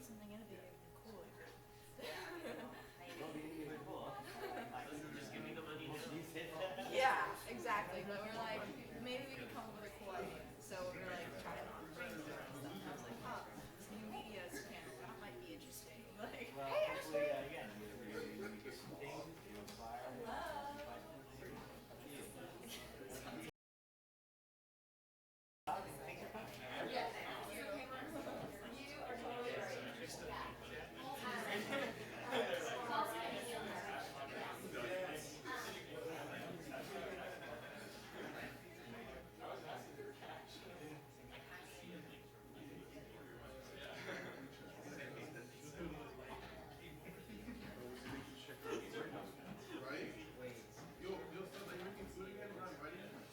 something innovative and cool. Just give me the money now. Yeah, exactly. But we're like, maybe we could come up with a cool idea. So we're like trying to brainstorm and stuff. And I was like, huh, this new media channel, that might be interesting. Like, Well, hey, hopefully, Ashley. again, you get some things, you apply, Right? You'll feel like making food again without inviting me?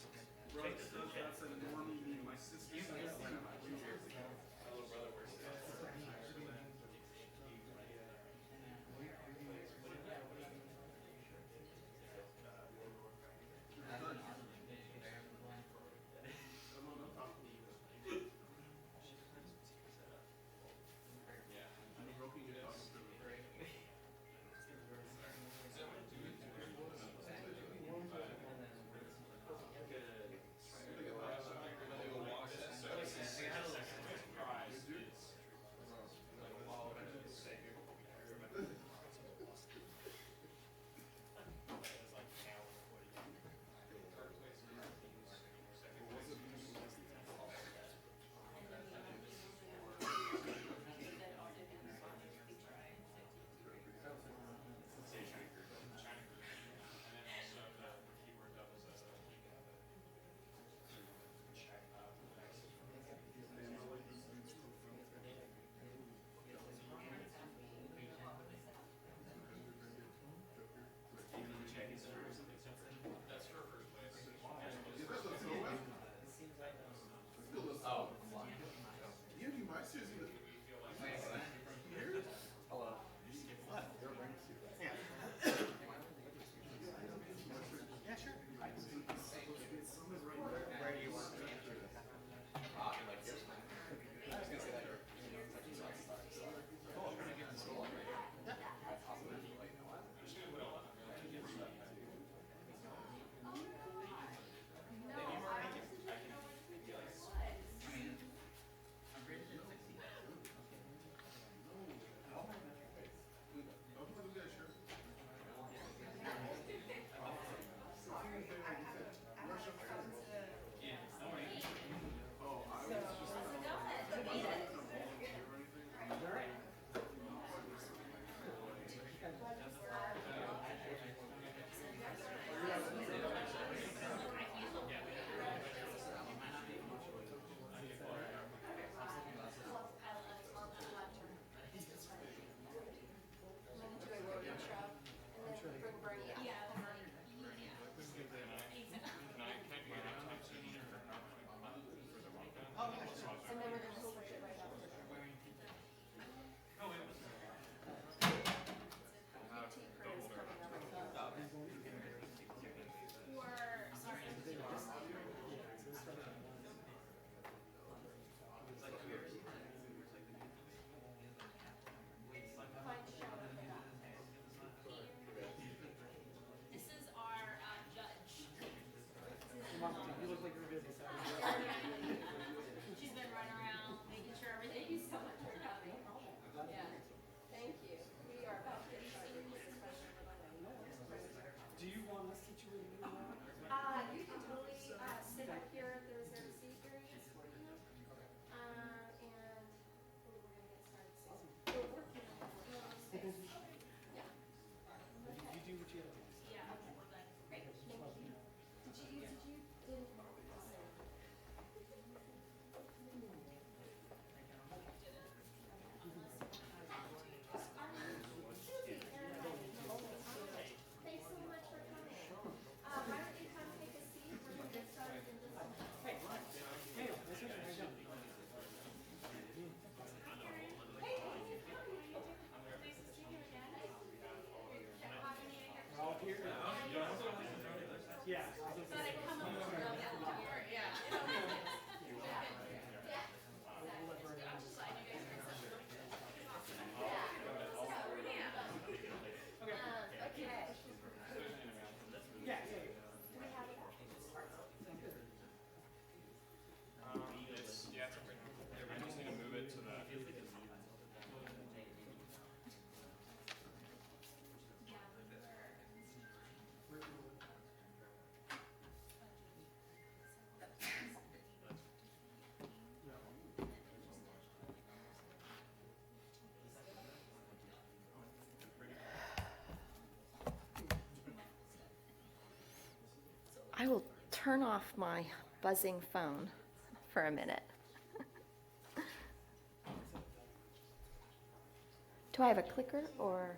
Bro, that's a normie me. My sister says that. You do my seriously. hello. Yeah. Yeah, sure. Where do you want me to enter the like this? I was gonna say that. Cool. I'm gonna give this one. This is our judge. You look like you're busy. She's been running around making sure everything is so much for coming. Yeah. Thank you. We are about to get started with this question. Do you want us to teach you what you want? You can totally sit up here if there's a seat areas for you. And we're gonna get started soon. We're working on space. Yeah. You do what you have to do. Yeah. We're good. Great. Thank you. Did you didn't know this? I will turn off my buzzing phone for a minute. Do I have a clicker or?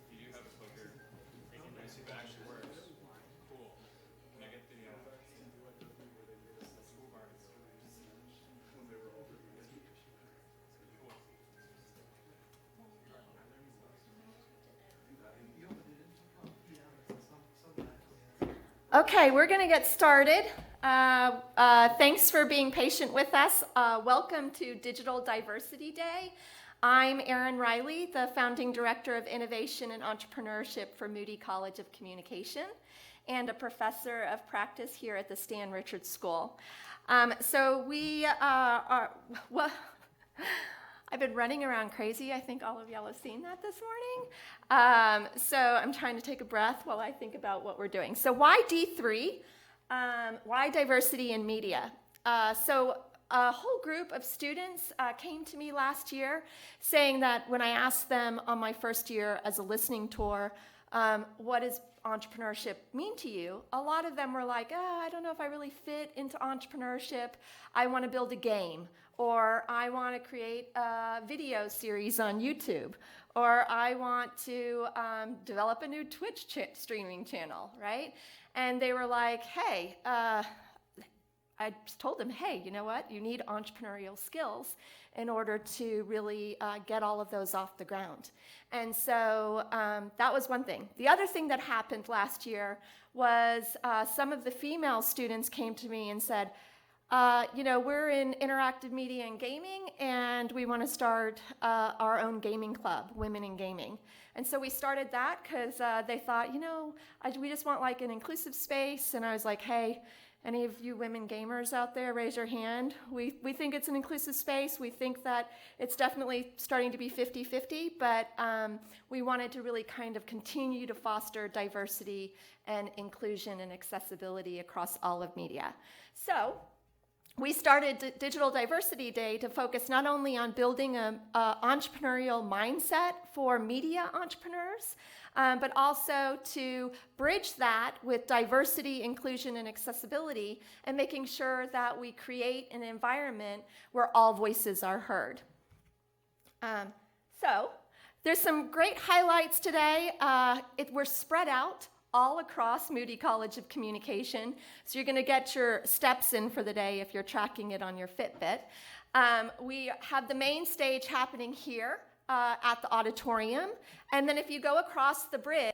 You do have a clicker. Let me see if it actually works. Cool. Can I get the school bar? Okay, we're going to get started. Thanks for being patient with us. Welcome to Digital Diversity Day. I'm Erin Riley, the founding director of innovation and entrepreneurship for Moody College of Communication and a professor of practice here at the Stan Richards School. Well, I've been running around crazy. I think all of y'all have seen that this morning. So I'm trying to take a breath while I think about what we're doing. So why D3? Why diversity in media? So a whole group of students came to me last year saying that when I asked them on my first year as a listening tour, what does entrepreneurship mean to you? A lot of them were like, I don't know if I really fit into entrepreneurship. I want to build a game, or I want to create a video series on YouTube, or I want to develop a new Twitch streaming channel, right? And they were like, hey, I told them, hey, you know what? You need entrepreneurial skills in order to really get all of those off the ground. And so that was one thing. The other thing that happened last year was some of the female students came to me and said, we're in interactive media and gaming, and we want to start our own gaming club, Women in Gaming. And so we started that because they thought, we just want like an inclusive space. And I was like, hey, any of you women gamers out there, raise your hand. We think it's an inclusive space. We think that it's definitely starting to be 50-50, but we wanted to really kind of continue to foster diversity and inclusion and accessibility across all of media. So we started Digital Diversity Day to focus not only on building an entrepreneurial mindset for media entrepreneurs, but also to bridge that with diversity, inclusion, and accessibility, and making sure that we create an environment where all voices are heard. So there's some great highlights today. We're spread out all across Moody College of Communication, so you're going to get your steps in for the day if you're tracking it on your Fitbit. We have the main stage happening here at the auditorium, and then if you go across the bridge,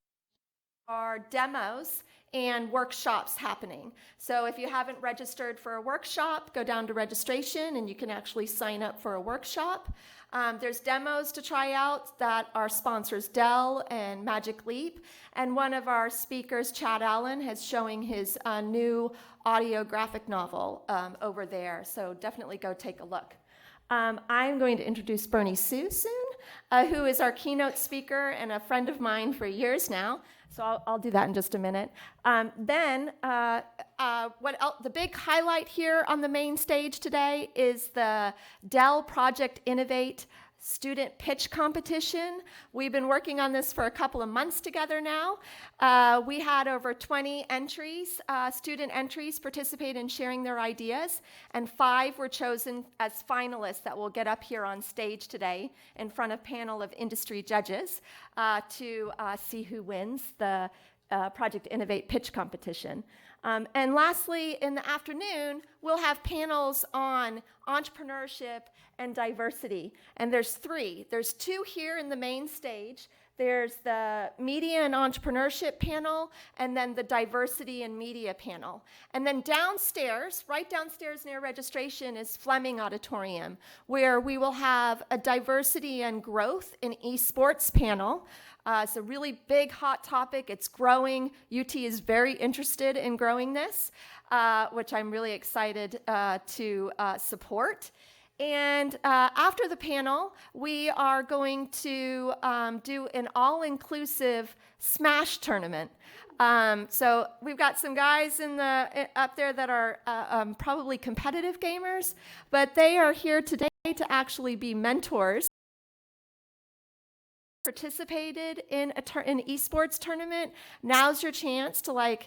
there are demos and workshops happening. So if you haven't registered for a workshop, go down to registration and you can actually sign up for a workshop. There's demos to try out that our sponsors Dell and Magic Leap, and one of our speakers, Chad Allen, is showing his new audio graphic novel over there, so definitely go take a look. I'm going to introduce Bernie Sue soon, who is our keynote speaker and a friend of mine for years now. So I'll do that in just a minute. The big highlight here on the main stage today is the Dell Project Innovate student pitch competition. We've been working on this for a couple of months together now. We had over 20 entries, student entries participate in sharing their ideas, and 5 were chosen as finalists that will get up here on stage today in front of a panel of industry judges to see who wins the Project Innovate pitch competition. And lastly, in the afternoon, we'll have panels on entrepreneurship and diversity. And there's 3. There's 2 here in the main stage. There's the media and entrepreneurship panel, and then the diversity and media panel. And then downstairs, right downstairs near registration, is Fleming Auditorium, where we will have a diversity and growth in esports panel. It's a really big, hot topic. It's growing. UT is very interested in growing this, which I'm really excited to support. And after the panel, we are going to do an all-inclusive Smash tournament. So we've got some guys up there that are probably competitive gamers, but they are here today to actually be mentors participated in an esports tournament, now's your chance to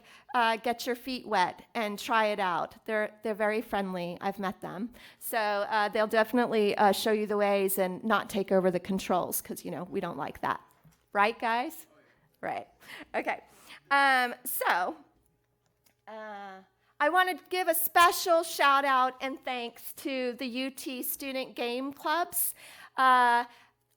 get your feet wet and try it out. They're very friendly. I've met them, so they'll definitely show you the ways and not take over the controls, because we don't like that, right, guys? Right. Okay. So I want to give a special shout out and thanks to the UT student game clubs.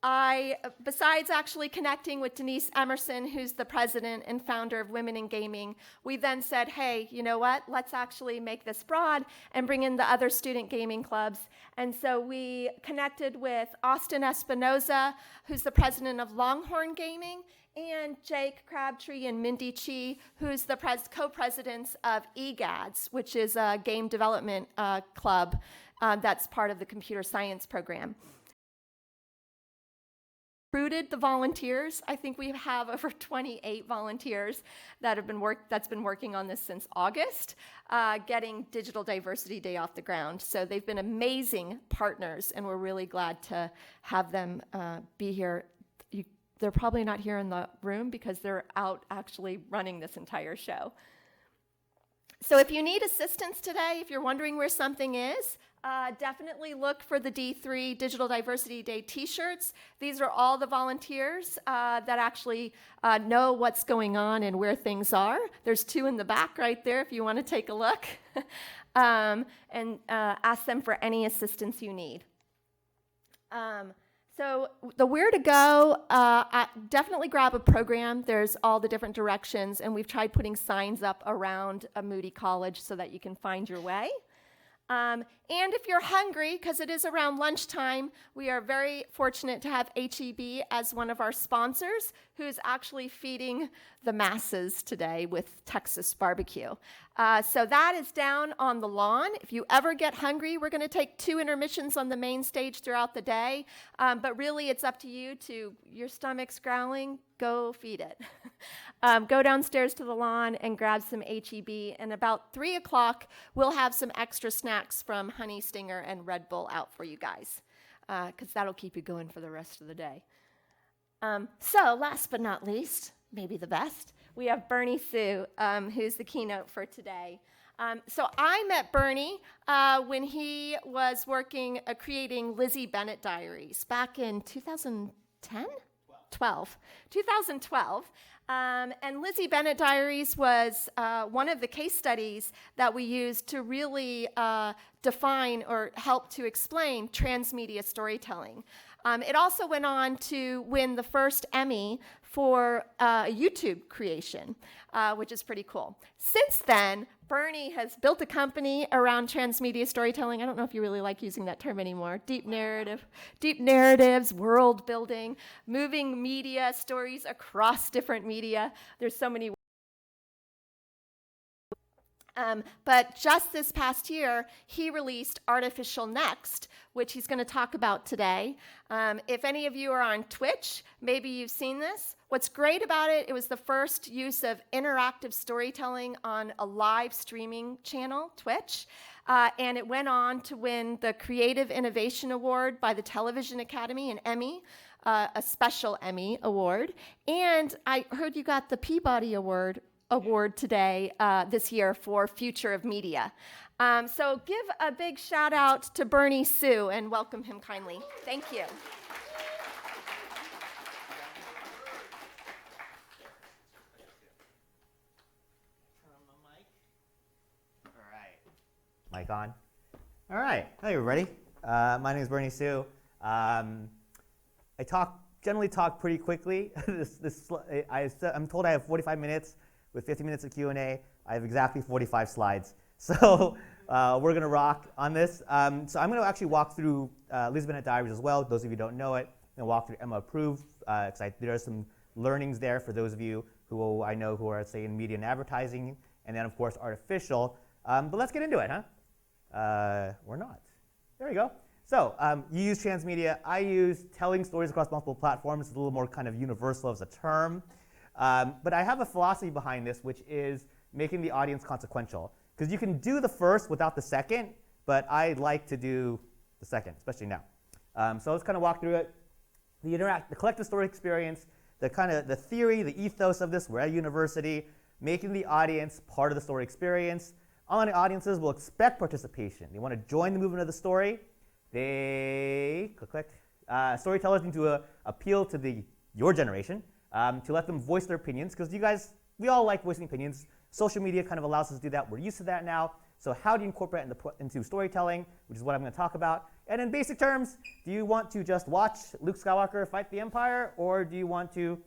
Besides actually connecting with Denise Emerson, who's the president and founder of Women in Gaming, we then said, hey, you know what? Let's actually make this broad and bring in the other student gaming clubs. And so we connected with Austin Espinoza, who's the president of Longhorn Gaming, and Jake Crabtree and Mindy Chi, who's the co-presidents of EGADS, which is a game development club that's part of the computer science program. Recruited the volunteers. I think we have over 28 volunteers that's been working on this since August, getting Digital Diversity Day off the ground. So they've been amazing partners, and we're really glad to have them be here. They're probably not here in the room because they're out actually running this entire show. So if you need assistance today, if you're wondering where something is, definitely look for the D3 Digital Diversity Day t-shirts. These are all the volunteers that actually know what's going on and where things are. There's 2 in the back right there if you want to take a look. And ask them for any assistance you need. So the where to go, definitely grab a program. There's all the different directions, and we've tried putting signs up around a Moody College so that you can find your way. And if you're hungry, because it is around lunchtime, we are very fortunate to have HEB as one of our sponsors, who's actually feeding the masses today with Texas barbecue. So that is down on the lawn. If you ever get hungry, we're going to take 2 intermissions on the main stage throughout the day. But really, it's up to you. Your stomach's growling, go feed it. Go downstairs to the lawn and grab some HEB. And about 3 o'clock, we'll have some extra snacks from Honey Stinger and Red Bull out for you guys, because that'll keep you going for the rest of the day. So last but not least, maybe the best, we have Bernie Sue, who's the keynote for today. So I met Bernie when he was working, creating Lizzie Bennett Diaries back in 2010? 2012. And Lizzie Bennett Diaries was one of the case studies that we used to really define or help to explain transmedia storytelling. It also went on to win the first Emmy for YouTube creation, which is pretty cool. Since then, Bernie has built a company around transmedia storytelling. I don't know if you really like using that term anymore. Deep narratives, world building, moving media stories across different media. There's so many. But just this past year, he released Artificial Next, which he's going to talk about today. If any of you are on Twitch, maybe you've seen this. What's great about it, it was the first use of interactive storytelling on a live streaming channel, Twitch. And it went on to win the Creative Innovation Award by the Television Academy, an Emmy, a special Emmy award. And I heard you got the Peabody Award today, this year, for Future of Media. So give a big shout out to Bernie Sue and welcome him kindly. Thank you. Mic on. All right. Hi, everybody. My name is Bernie Sue. I generally talk pretty quickly. I'm told I have 45 minutes with 50 minutes of Q&A. I have exactly 45 slides. So we're going to rock on this. So I'm going to actually walk through Lizzie Bennett Diaries as well. Those of you who don't know it, I'm going to walk through Emma Approved, because there are some learnings there for those of you who I know who are, say, in media and advertising, and then, of course, artificial. But let's get into it, huh? We're not. There we go. So you use transmedia. I use telling stories across multiple platforms. It's a little more kind of universal as a term. But I have a philosophy behind this, which is making the audience consequential. Because you can do the first without the second, but I like to do the second, especially now. So let's kind of walk through it. the collective story experience, the theory, the ethos of this. We're at a university, making the audience part of the story experience. Online audiences will expect participation. They want to join the movement of the story. Storytellers need to appeal to your generation, to let them voice their opinions, because we all like voicing opinions. Social media kind of allows us to do that. We're used to that now. So how do you incorporate it into storytelling, which is what I'm going to talk about. And in basic terms, do you want to just watch Luke Skywalker fight the Empire, or do you want to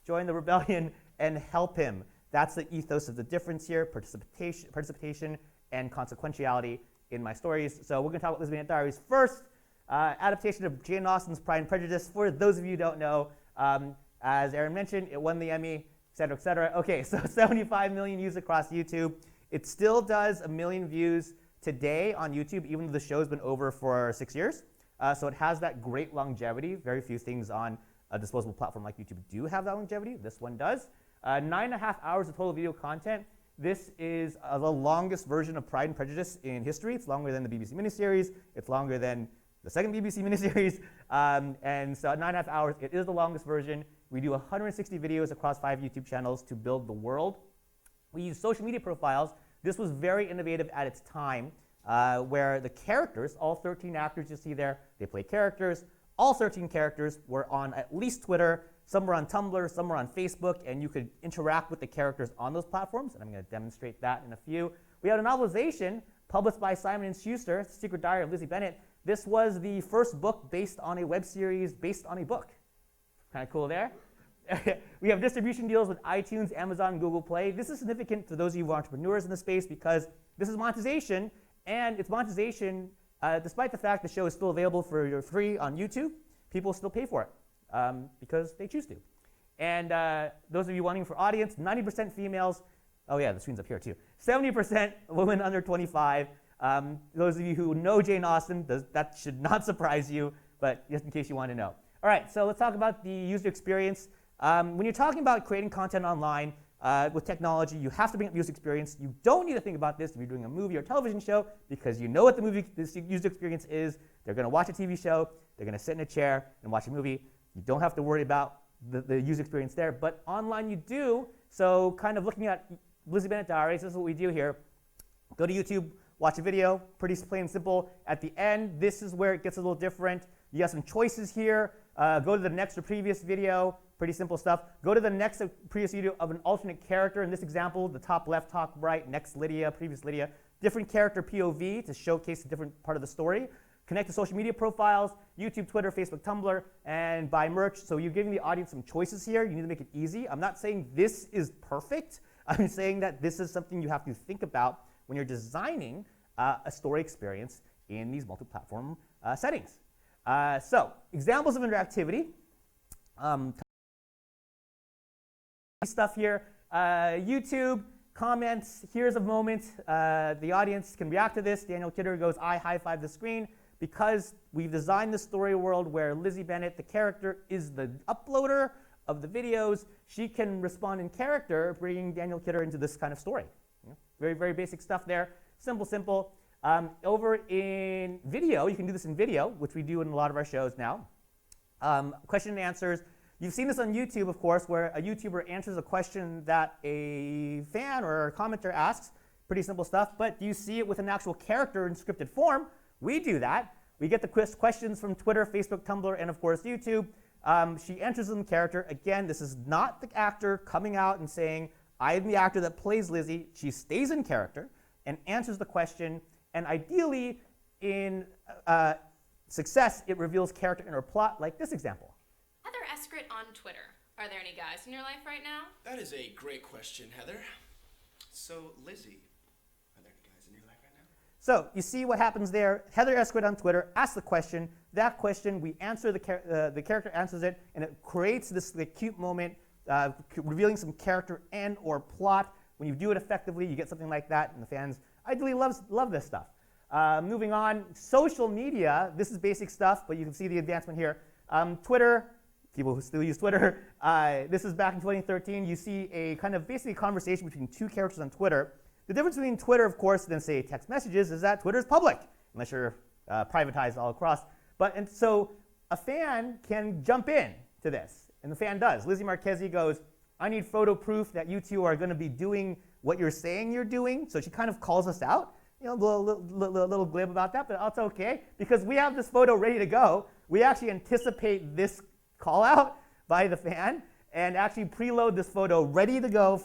join the rebellion and help him? That's the ethos of the difference here, participation and consequentiality in my stories. So we're going to talk about Lizzie Bennet Diaries first. Adaptation of Jane Austen's Pride and Prejudice. For those of you who don't know, as Aaron mentioned, it won the Emmy, et cetera, et cetera. Okay, so 75 million views across YouTube. It still does 1 million views today on YouTube, even though the show's been over for 6 years. So it has that great longevity. Very few things on a disposable platform like YouTube do have that longevity. This one does. 9.5 hours of total video content. This is the longest version of Pride and Prejudice in history. It's longer than the BBC miniseries. It's longer than the second BBC miniseries. And so at 9.5 hours, it is the longest version. We do 160 videos across 5 YouTube channels to build the world. We use social media profiles. This was very innovative at its time, where the characters, all 13 actors you see there, they play characters. All 13 characters were on at least Twitter. Some were on Tumblr, some were on Facebook, and you could interact with the characters on those platforms, and I'm going to demonstrate that in a few. We had a novelization published by Simon & Schuster, The Secret Diary of Lizzie Bennet. This was the first book based on a web series based on a book. Kind of cool there. We have distribution deals with iTunes, Amazon, and Google Play. This is significant for those of you who are entrepreneurs in the space because this is monetization, and it's monetization despite the fact the show is still available for free on YouTube. People still pay for it because they choose to. And those of you wanting for audience, 90% females. Oh yeah, the screen's up here too. 70% women under 25. Those of you who know Jane Austen, that should not surprise you, but just in case you want to know. All right, so let's talk about the user experience. When you're talking about creating content online with technology, you have to bring up user experience. You don't need to think about this if you're doing a movie or television show because you know what this user experience is. They're going to watch a TV show. They're going to sit in a chair and watch a movie. You don't have to worry about the user experience there. But online you do. So kind of looking at Lizzie Bennet Diaries, this is what we do here. Go to YouTube, watch a video, pretty plain and simple. At the end, this is where it gets a little different. You have some choices here. Go to the next or previous video. Pretty simple stuff. Go to the next or previous video of an alternate character. In this example, the top left, top right, next Lydia, previous Lydia. Different character POV to showcase a different part of the story. Connect to social media profiles, YouTube, Twitter, Facebook, Tumblr, and buy merch. So you're giving the audience some choices here. You need to make it easy. I'm not saying this is perfect. I'm saying that this is something you have to think about when you're designing a story experience in these multi-platform settings. So examples of interactivity. Stuff here. YouTube, comments, here's a moment. The audience can react to this. Daniel Kidder goes, I high-five the screen. Because we've designed the story world where Lizzie Bennet, the character, is the uploader of the videos, she can respond in character, bringing Daniel Kidder into this kind of story. Very, very basic stuff there. Simple, simple. Over in video, you can do this in video, which we do in a lot of our shows now. Question and answers. You've seen this on YouTube, of course, where a YouTuber answers a question that a fan or a commenter asks. Pretty simple stuff, but do you see it with an actual character in scripted form? We do that. We get the questions from Twitter, Facebook, Tumblr, and of course YouTube. She answers them in character. Again, this is not the actor coming out and saying, I am the actor that plays Lizzie. She stays in character and answers the question, and ideally, in success, it reveals character in her plot, like this example. Heather Eskrit on Twitter. Are there any guys in your life right now? That is a great question, Heather. So, Lizzie, are there any guys in your life right now? So you see what happens there. Heather Eskrit on Twitter asks the question. That question, we answer, the character answers it, and it creates this cute moment, revealing some character and or plot. When you do it effectively, you get something like that, and the fans ideally love this stuff. Moving on, social media. This is basic stuff, but you can see the advancement here. Twitter. People who still use Twitter. This is back in 2013. You see a kind of basically conversation between two characters on Twitter. The difference between Twitter, of course, than say text messages is that Twitter is public, unless you're privatized all across. And so a fan can jump in to this, and the fan does. Lizzie Marchese goes, I need photo proof that you two are going to be doing what you're saying you're doing. So she kind of calls us out. You know, a little glib about that, but that's okay, because we have this photo ready to go. We actually anticipate this call out by the fan and actually preload this photo ready to go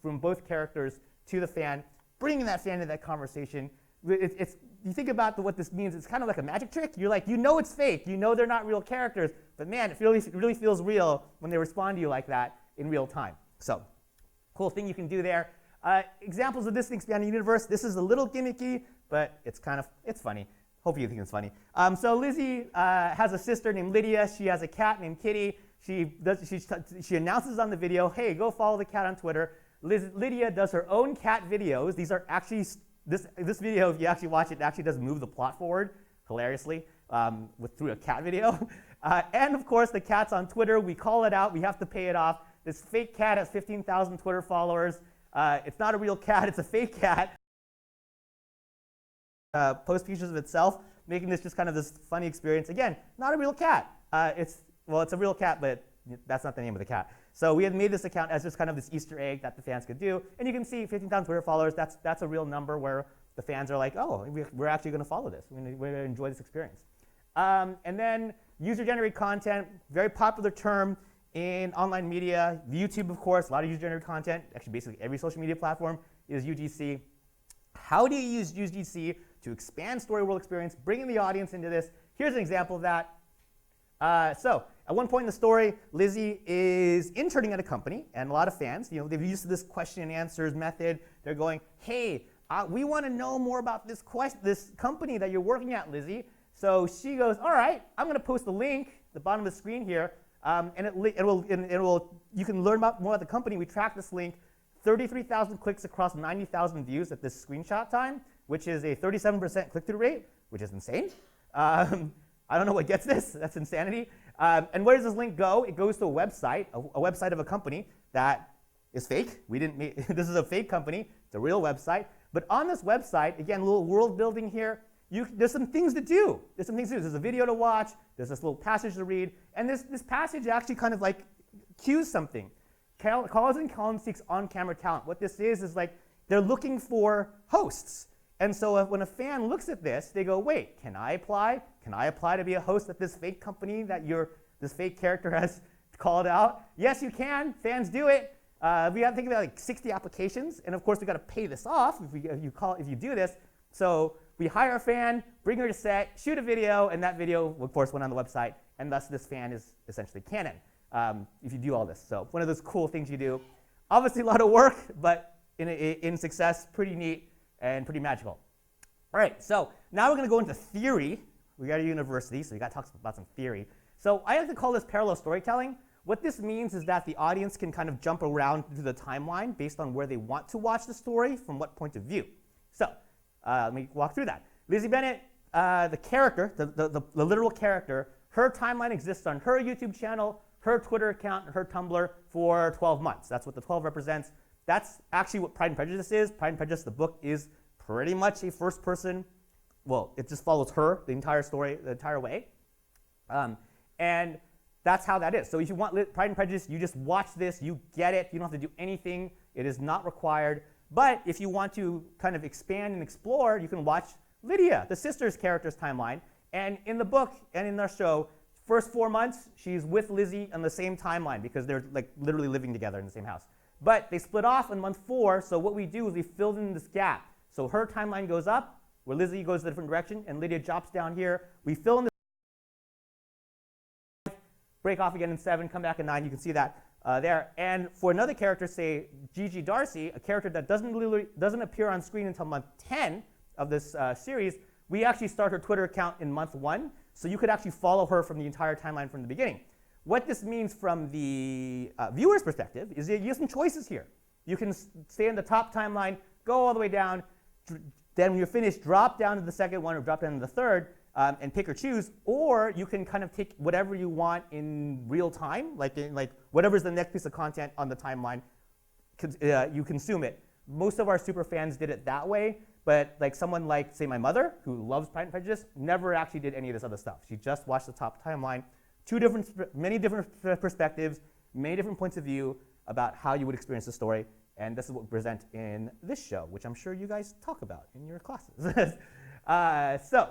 from both characters to the fan, bringing that fan into that conversation. You think about what this means, it's kind of like a magic trick. You're like, you know it's fake, you know they're not real characters, but man, it really feels real when they respond to you like that in real time. So, cool thing you can do there. Examples of this expanded universe. This is a little gimmicky, but it's funny. Hopefully you think it's funny. So Lizzie has a sister named Lydia. She has a cat named Kitty. She announces on the video, hey, go follow the cat on Twitter. Lydia does her own cat videos. These are actually, this video, if you actually watch it actually does move the plot forward, hilariously, through a cat video. And of course, the cat's on Twitter. We call it out. We have to pay it off. This fake cat has 15,000 Twitter followers. It's not a real cat. It's a fake cat. Post pictures of itself, making this just kind of this funny experience. Again, not a real cat. It's a real cat, but that's not the name of the cat. So we had made this account as just kind of this Easter egg that the fans could do. And you can see 15,000 Twitter followers. That's a real number where the fans are like, oh, we're actually going to follow this. We're going to enjoy this experience. And then user-generated content, very popular term in online media. YouTube, of course, a lot of user-generated content. Actually, basically every social media platform is UGC. How do you use UGC to expand story world experience, bringing the audience into this? Here's an example of that. So at one point in the story, Lizzie is interning at a company, and a lot of fans, they've used this question and answers method. They're going, hey, we want to know more about this company that you're working at, Lizzie. So she goes, all right, I'm going to post a link at the bottom of the screen here, and you can learn more about the company. We track this link, 33,000 clicks across 90,000 views at this screenshot time, which is a 37% click-through rate, which is insane. I don't know what gets this. That's insanity. And where does this link go? It goes to a website of a company that is fake. This is a fake company. It's a real website. But on this website, again, a little world building here. There's some things to do. There's a video to watch. There's this little passage to read. And this passage actually kind of like cues something. College and Collins seeks on-camera talent. What this is like they're looking for hosts. And so when a fan looks at this, they go, wait, can I apply? Can I apply to be a host at this fake company that this fake character has called out? Yes, you can. Fans do it. We have to think about like 60 applications. And of course, we've got to pay this off if you do this. So we hire a fan, bring her to set, shoot a video, and that video, of course, went on the website. And thus, this fan is essentially canon if you do all this. So one of those cool things you do. Obviously, a lot of work, but in success, pretty neat and pretty magical. All right, so now we're going to go into theory. We got a university, so we got to talk about some theory. So I like to call this parallel storytelling. What this means is that the audience can kind of jump around through the timeline based on where they want to watch the story from what point of view. So let me walk through that. Lizzie Bennett, the character, the literal character, her timeline exists on her YouTube channel, her Twitter account, and her Tumblr for 12 months. That's what the 12 represents. That's actually what Pride and Prejudice is. Pride and Prejudice, the book, is pretty much a first person. Well, it just follows her the entire story, the entire way. And that's how that is. So if you want Pride and Prejudice, you just watch this, you get it. You don't have to do anything. It is not required. But if you want to kind of expand and explore, you can watch Lydia, the sister's character's timeline. And in the book and in our show, first 4 months, she's with Lizzie on the same timeline because they're like literally living together in the same house. But they split off in month 4, so what we do is we filled in this gap. So her timeline goes up, where Lizzie goes a different direction, and Lydia drops down here. We fill in this, break off again in 7, come back in 9. You can see that there. And for another character, say Gigi Darcy, a character that doesn't appear on screen until month 10 of this series, we actually start her Twitter account in month 1, so you could actually follow her from the entire timeline from the beginning. What this means from the viewer's perspective is that you have some choices here. You can stay in the top timeline, go all the way down, then when you're finished, drop down to the second one or drop down to the third and pick or choose, or you can kind of take whatever you want in real time, like whatever's the next piece of content on the timeline, you consume it. most of our super fans did it that way, but like someone like, say, my mother, who loves Pride and Prejudice, never actually did any of this other stuff. She just watched the top timeline, many different perspectives, many different points of view about how you would experience the story, and this is what we present in this show, which I'm sure you guys talk about in your classes. So,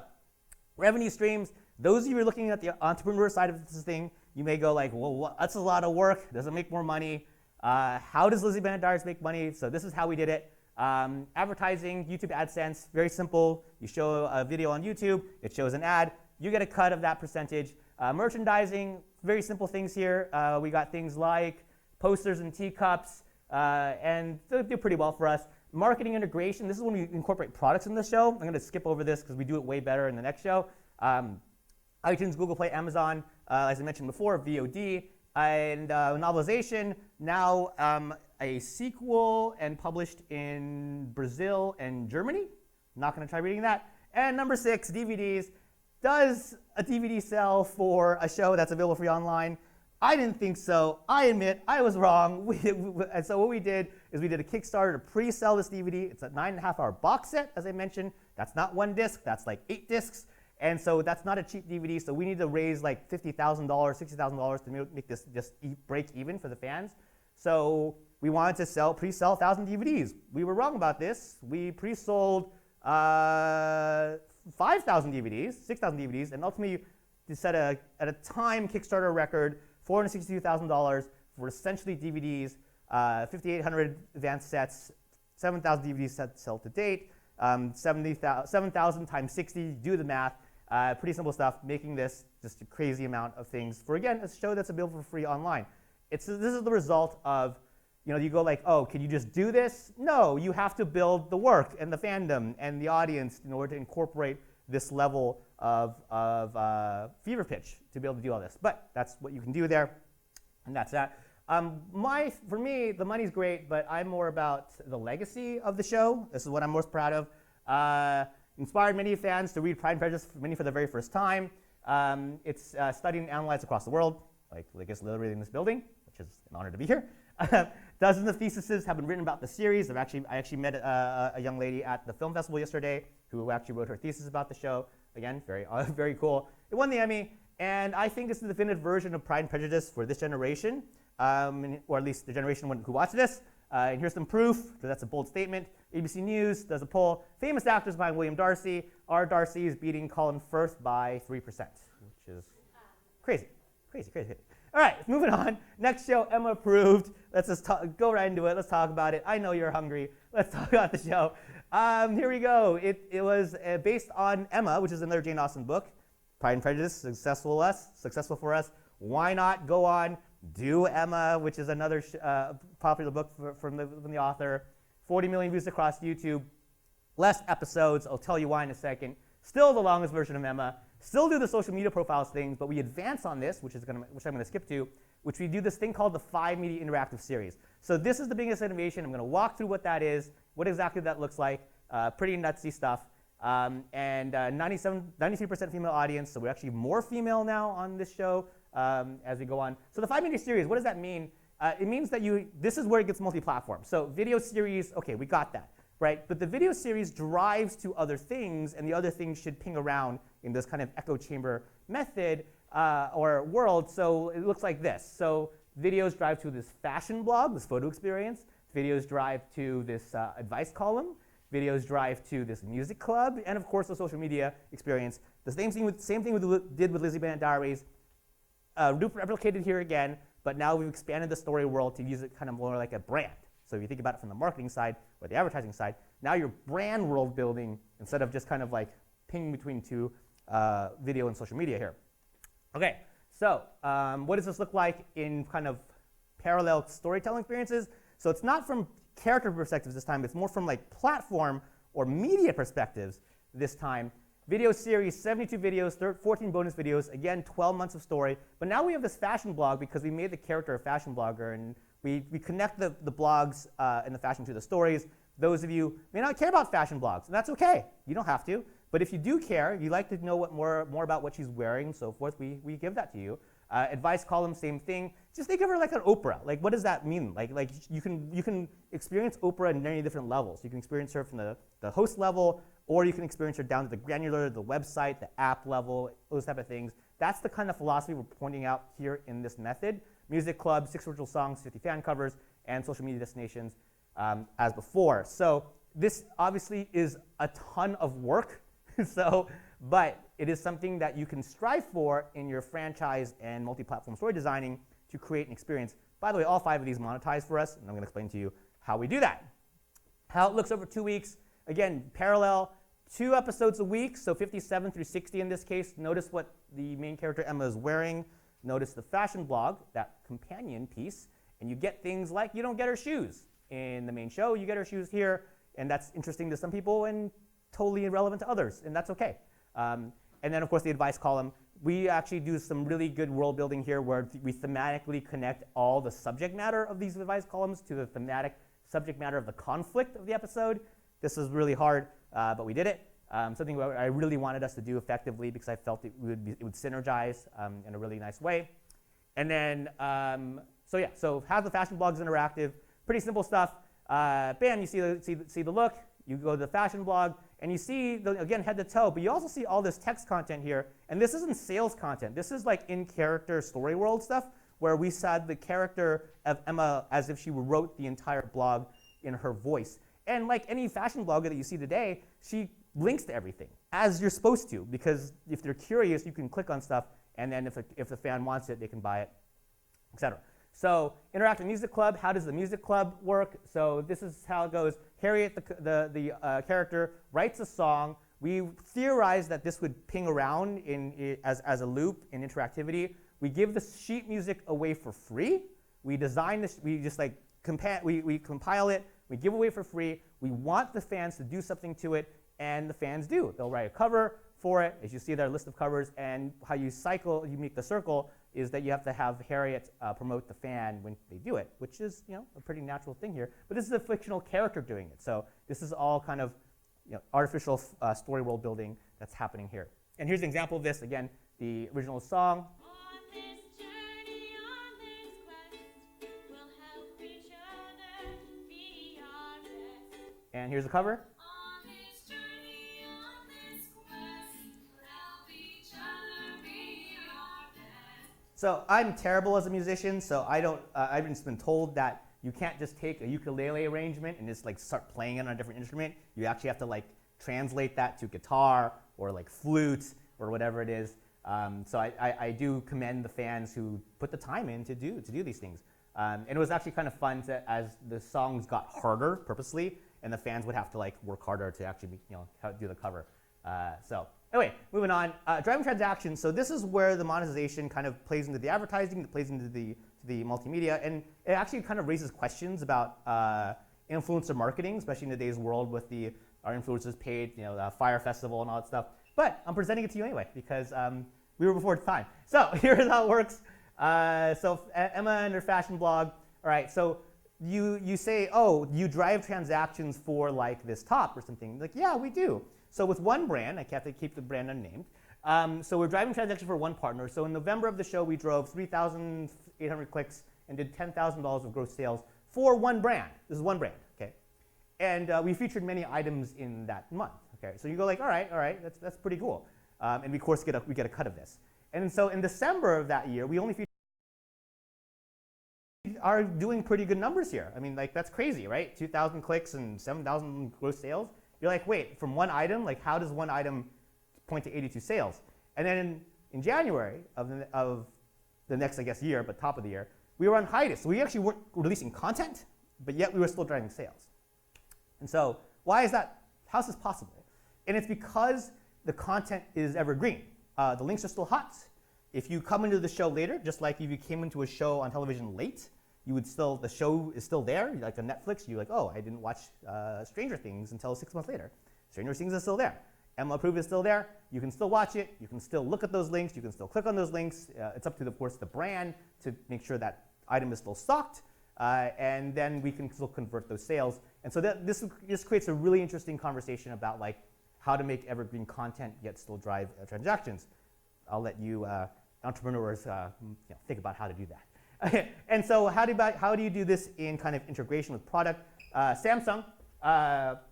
revenue streams. Those of you who are looking at the entrepreneur side of this thing, you may go like, well, that's a lot of work. Does it make more money? How does Lizzie Bennet Diaries make money? So this is how we did it. Advertising, YouTube AdSense, very simple. You show a video on YouTube, it shows an ad, you get a cut of that percentage. Merchandising, very simple things here. We got things like posters and teacups, and they do pretty well for us. Marketing integration, this is when we incorporate products in the show. I'm going to skip over this because we do it way better in the next show. iTunes, Google Play, Amazon, as I mentioned before, VOD, and novelization, now a sequel and published in Brazil and Germany. Not going to try reading that. And number 6, DVDs. Does a DVD sell for a show that's available free online? I didn't think so. I admit I was wrong. And so what we did is we did a Kickstarter to pre-sell this DVD. It's a 9.5-hour box set, as I mentioned. That's not 1 disc. That's like 8 discs. And so that's not a cheap DVD. So we need to raise like $50,000, $60,000 to make this just break even for the fans. So we wanted to pre-sell 1,000 DVDs. We were wrong about this. We pre-sold 5,000 DVDs, 6,000 DVDs, and ultimately to set at a time Kickstarter record $462,000 for essentially DVDs, 5,800 advanced sets, 7,000 DVD sets sold to date, 7,000 times 60, do the math. Pretty simple stuff, making this just a crazy amount of things for, again, a show that's available for free online. This is the result of, you go like, oh, can you just do this? No, you have to build the work and the fandom and the audience in order to incorporate this level of fever pitch to be able to do all this. But that's what you can do there, and that's that. For me, the money's great, but I'm more about the legacy of the show. This is what I'm most proud of. Inspired many fans to read Pride and Prejudice, many for the very first time. It's studied and analyzed across the world, like I guess literally in this building, which is an honor to be here. Dozens of theses have been written about the series. I actually met a young lady at the film festival yesterday who actually wrote her thesis about the show. Again, very cool. It won the Emmy, and I think it's the definitive version of Pride and Prejudice for this generation, or at least the generation who watched this. And here's some proof, because that's a bold statement. ABC News does a poll. Famous actors behind William Darcy. Our Darcy is beating Colin Firth by 3%, which is crazy. All right, moving on. Next show, Emma approved. Let's just go right into it. Let's talk about it. I know you're hungry. Let's talk about the show. Here we go. It was based on Emma, which is another Jane Austen book. Pride and Prejudice, successful for us. Why not go on, do Emma, which is another popular book from the author. 40 million views across YouTube. Less episodes. I'll tell you why in a second. Still the longest version of Emma. Still do the social media profiles things, but we advance on this, which I'm going to skip to, which we do this thing called the 5-media interactive series. So this is the biggest innovation. I'm going to walk through what that is, what exactly that looks like, pretty nutsy stuff. And 93% female audience, so we're actually more female now on this show as we go on. So the 5-media series, what does that mean? It means that this is where it gets multi-platform. So video series, okay, we got that, right? But the video series drives to other things, and the other things should ping around in this kind of echo chamber method or world. So it looks like this. So videos drive to this fashion blog, this photo experience. Videos drive to this advice column. Videos drive to this music club, and of course the social media experience. The same thing we did with Lizzie Bennet Diaries. Replicated here again, but now we've expanded the story world to use it kind of more like a brand. So if you think about it from the marketing side or the advertising side, now you're brand world building instead of just kind of like pinging between two video and social media here. Okay, so what does this look like in kind of parallel storytelling experiences? So it's not from character perspectives this time, it's more from like platform or media perspectives this time. Video series, 72 videos, 14 bonus videos, again, 12 months of story. But now we have this fashion blog because we made the character a fashion blogger, and we connect the blogs and the fashion to the stories. Those of you may not care about fashion blogs, and that's okay. You don't have to. But if you do care, you like to know more about what she's wearing and so forth, we give that to you. Advice column, same thing. Just think of her like an Oprah. Like, what does that mean? Like you can experience Oprah in many different levels. You can experience her from the host level, or you can experience her down to the granular, the website, the app level, those type of things. That's the kind of philosophy we're pointing out here in this method. Music club, 6 original songs, 50 fan covers, and social media destinations as before. So this obviously is a ton of work, but it is something that you can strive for in your franchise and multi-platform story designing to create an experience. By the way, all 5 of these monetize for us, and I'm going to explain to you how we do that. How it looks over 2 weeks. Again, parallel, 2 episodes a week, so 57 through 60 in this case. Notice what the main character Emma is wearing. Notice the fashion blog, that companion piece, and you get things like you don't get her shoes in the main show. You get her shoes here, and that's interesting to some people and totally irrelevant to others, and that's okay. And then, of course, the advice column. We actually do some really good world building here where we thematically connect all the subject matter of these advice columns to the thematic subject matter of the conflict of the episode. This was really hard, but we did it. Something I really wanted us to do effectively because I felt it would synergize in a really nice way. And then, so have the fashion blogs interactive. Pretty simple stuff. Bam, you see the look. You go to the fashion blog, and you see, again, head to toe, but you also see all this text content here. And this isn't sales content. This is like in-character story world stuff where we saw the character of Emma as if she wrote the entire blog in her voice. And like any fashion blogger that you see today, she links to everything, as you're supposed to, because if they're curious, you can click on stuff, and then if the fan wants it, they can buy it, etc. So interactive music club, how does the music club work? So this is how it goes. Harriet, the character, writes a song. We theorized that this would ping around as a loop in interactivity. We give the sheet music away for free. We design this, we just like we compile it, we give away for free. We want the fans to do something to it, and the fans do. They'll write a cover for it. As you see there, list of covers, and how you make the circle is that you have to have Harriet promote the fan when they do it, which is a pretty natural thing here. But this is a fictional character doing it, so this is all kind of artificial story world building that's happening here. And here's an example of this. Again, the original song. On this journey, on this quest, we'll help each other be our best. And here's the cover. On this journey, on this quest, we'll help each other be our best. So I'm terrible as a musician, so I've just been told that you can't just take a ukulele arrangement and just like start playing it on a different instrument. You actually have to like translate that to guitar or like flute or whatever it is. So I do commend the fans who put the time in to do these things. And it was actually kind of fun as the songs got harder purposely, and the fans would have to like work harder to actually do the cover. So anyway, moving on. Driving transactions. So this is where the monetization kind of plays into the advertising, it plays into the multimedia, and it actually kind of raises questions about influencer marketing, especially in today's world with our influencers paid, the Fire Festival and all that stuff. But I'm presenting it to you anyway because we were before its time. So here's how it works. So Emma and her fashion blog. All right, so you say, oh, you drive transactions for like this top or something. Like, yeah, we do. So with one brand, I have to keep the brand unnamed. So we're driving transactions for one partner. So in November of the show, we drove 3,800 clicks and did $10,000 of gross sales for one brand. This is one brand, okay? And we featured many items in that month, okay? So you go like, all right, that's pretty cool. And we, of course, we get a cut of this. And so in December of that year, we only featured are doing pretty good numbers here. I mean, like, that's crazy, right? 2,000 clicks and 7,000 gross sales. You're like, wait, from one item? Like, how does one item point to 82 sales? And then in January of the next, I guess, year, but top of the year, we were on hiatus. So we actually weren't releasing content, but yet we were still driving sales. And so why is that? How is this possible? And it's because the content is evergreen. The links are still hot. If you come into the show later, just like if you came into a show on television late, the show is still there. Like on Netflix, you're like, oh, I didn't watch Stranger Things until 6 months later. Stranger Things is still there. Emma Approved is still there. You can still watch it. You can still look at those links. You can still click on those links. It's up to, of course, the brand to make sure that item is still stocked. And then we can still convert those sales. And so this creates a really interesting conversation about like how to make evergreen content yet still drive transactions. I'll let you entrepreneurs think about how to do that. And so how do you do this in kind of integration with product? Samsung,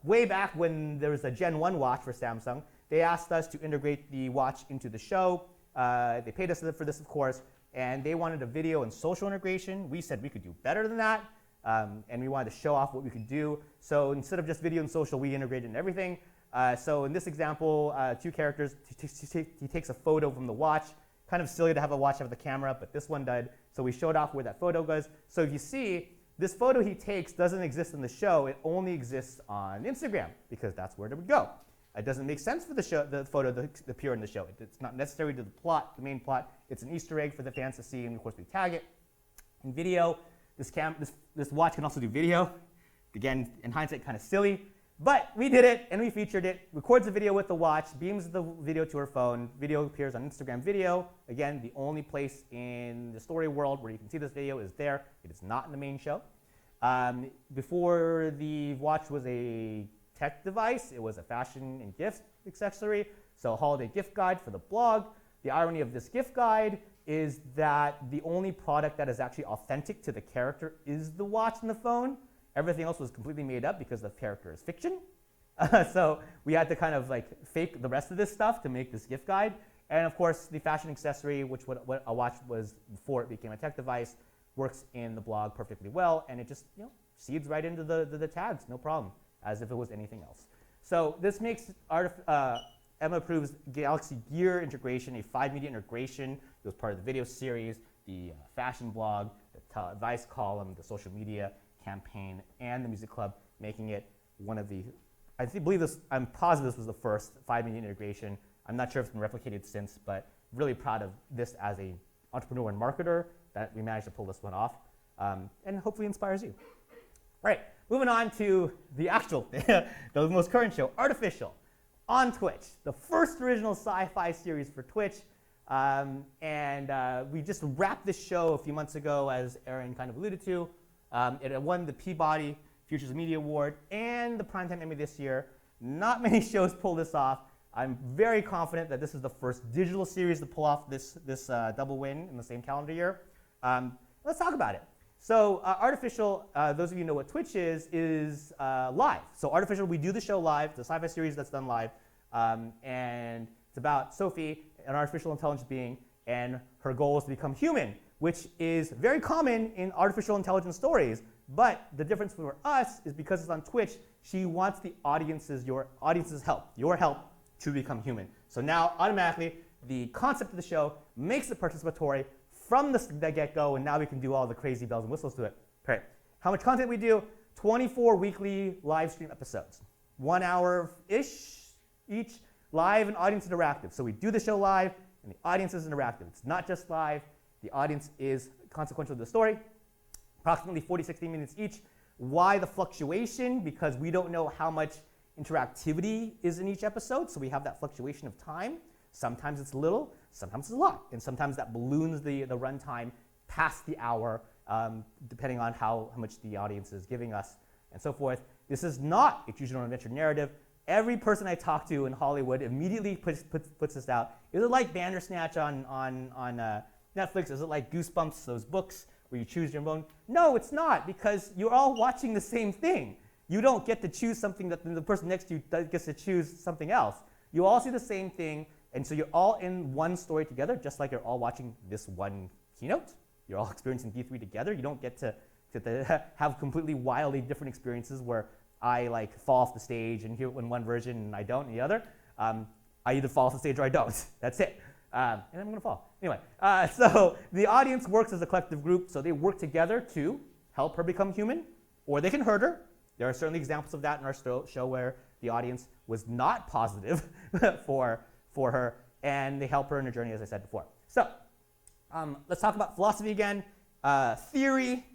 way back when there was a Gen 1 watch for Samsung, they asked us to integrate the watch into the show. They paid us for this, of course, and they wanted a video and social integration. We said we could do better than that, and we wanted to show off what we could do. So instead of just video and social, we integrated in everything. So in this example, two characters, he takes a photo from the watch. Kind of silly to have a watch have the camera, but this one did. So we showed off where that photo goes. So if you see, this photo he takes doesn't exist in the show. It only exists on Instagram because that's where it would go. It doesn't make sense for the photo to appear in the show. It's not necessary to the plot, the main plot. It's an Easter egg for the fans to see, and of course we tag it. In video, this watch can also do video. Again, in hindsight, kind of silly, but we did it and we featured it. Records a video with the watch, beams the video to her phone. Video appears on Instagram Video. Again, the only place in the story world where you can see this video is there. It is not in the main show. Before the watch was a tech device, it was a fashion and gift accessory, so a holiday gift guide for the blog. The irony of this gift guide is that the only product that is actually authentic to the character is the watch and the phone. Everything else was completely made up because the character is fiction. So we had to kind of like fake the rest of this stuff to make this gift guide. And of course, the fashion accessory, which what a watch was before it became a tech device, works in the blog perfectly well, and it just seeds right into the tags, no problem, as if it was anything else. So this makes Emma Approves Galaxy Gear integration a 5-media integration. It was part of the video series, the fashion blog, the advice column, the social media campaign, and the music club, making it one of the, I'm positive this was the first 5-media integration. I'm not sure if it's been replicated since, but really proud of this as an entrepreneur and marketer that we managed to pull this one off, and hopefully inspires you. All right, moving on to the actual, the most current show, Artificial, on Twitch, the first original sci-fi series for Twitch. We just wrapped this show a few months ago, as Aaron kind of alluded to. It won the Peabody Futures Media Award and the Primetime Emmy this year. Not many shows pull this off. I'm very confident that this is the first digital series to pull off this double win in the same calendar year. Let's talk about it. So Artificial, those of you who know what Twitch is live. So Artificial, we do the show live, the sci-fi series that's done live, and it's about Sophie, an artificial intelligence being, and her goal is to become human, which is very common in artificial intelligence stories. But the difference for us is because it's on Twitch, she wants the your audience's help, your help to become human. So now automatically the concept of the show makes it participatory from the get-go, and now we can do all the crazy bells and whistles to it. Okay. How much content we do? 24 weekly live stream episodes. 1 hour-ish each, live and audience interactive. So we do the show live, and the audience is interactive. It's not just live. The audience is consequential to the story. Approximately 40-60 minutes each. Why the fluctuation? Because we don't know how much interactivity is in each episode, so we have that fluctuation of time. Sometimes it's little, sometimes it's a lot, and sometimes that balloons the runtime past the hour, depending on how much the audience is giving us, and so forth. This is not a choose your own adventure narrative. Every person I talk to in Hollywood immediately puts this out. Is it like Bandersnatch on Netflix? Is it like Goosebumps, those books where you choose your own? No, it's not, because you're all watching the same thing. You don't get to choose something that the person next to you gets to choose something else. You all see the same thing, and so you're all in one story together, just like you're all watching this one keynote. You're all experiencing D3 together. You don't get to have completely wildly different experiences where I like fall off the stage and hear it in one version and I don't in the other. I either fall off the stage or I don't. That's it. And I'm going to fall. Anyway, so the audience works as a collective group, so they work together to help her become human, or they can hurt her. There are certainly examples of that in our show where the audience was not positive for her, and they help her in her journey, as I said before. So let's talk about philosophy again, theory,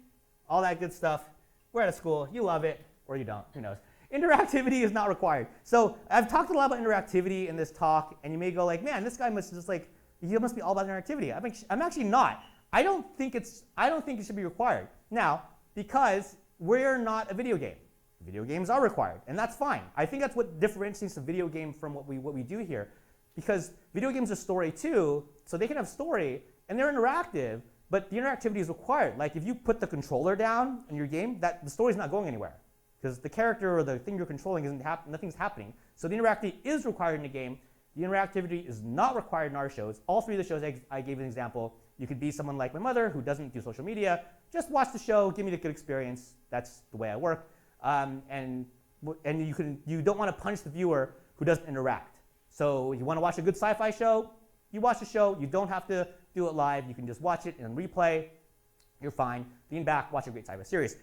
all that good stuff. We're out of school. You love it, or you don't. Who knows? Interactivity is not required. So I've talked a lot about interactivity in this talk, and you may go like, man, this guy must just like, he must be all about interactivity. I'm actually not. I don't think it should be required. Now, because we're not a video game. Video games are required, and that's fine. I think that's what differentiates a video game from what we do here. because video games are story too, so they can have story and they're interactive, but the interactivity is required. Like if you put the controller down in your game, the story's not going anywhere because the character or the thing you're controlling nothing's happening. So the interactivity is required in the game. The interactivity is not required in our shows. All three of the shows I gave an example. You could be someone like my mother who doesn't do social media. Just watch the show, give me the good experience. That's the way I work. And you don't want to punish the viewer who doesn't interact. So you want to watch a good sci-fi show, you watch the show. You don't have to do it live. You can just watch it and replay. You're fine. Lean back, watch a great sci-fi series.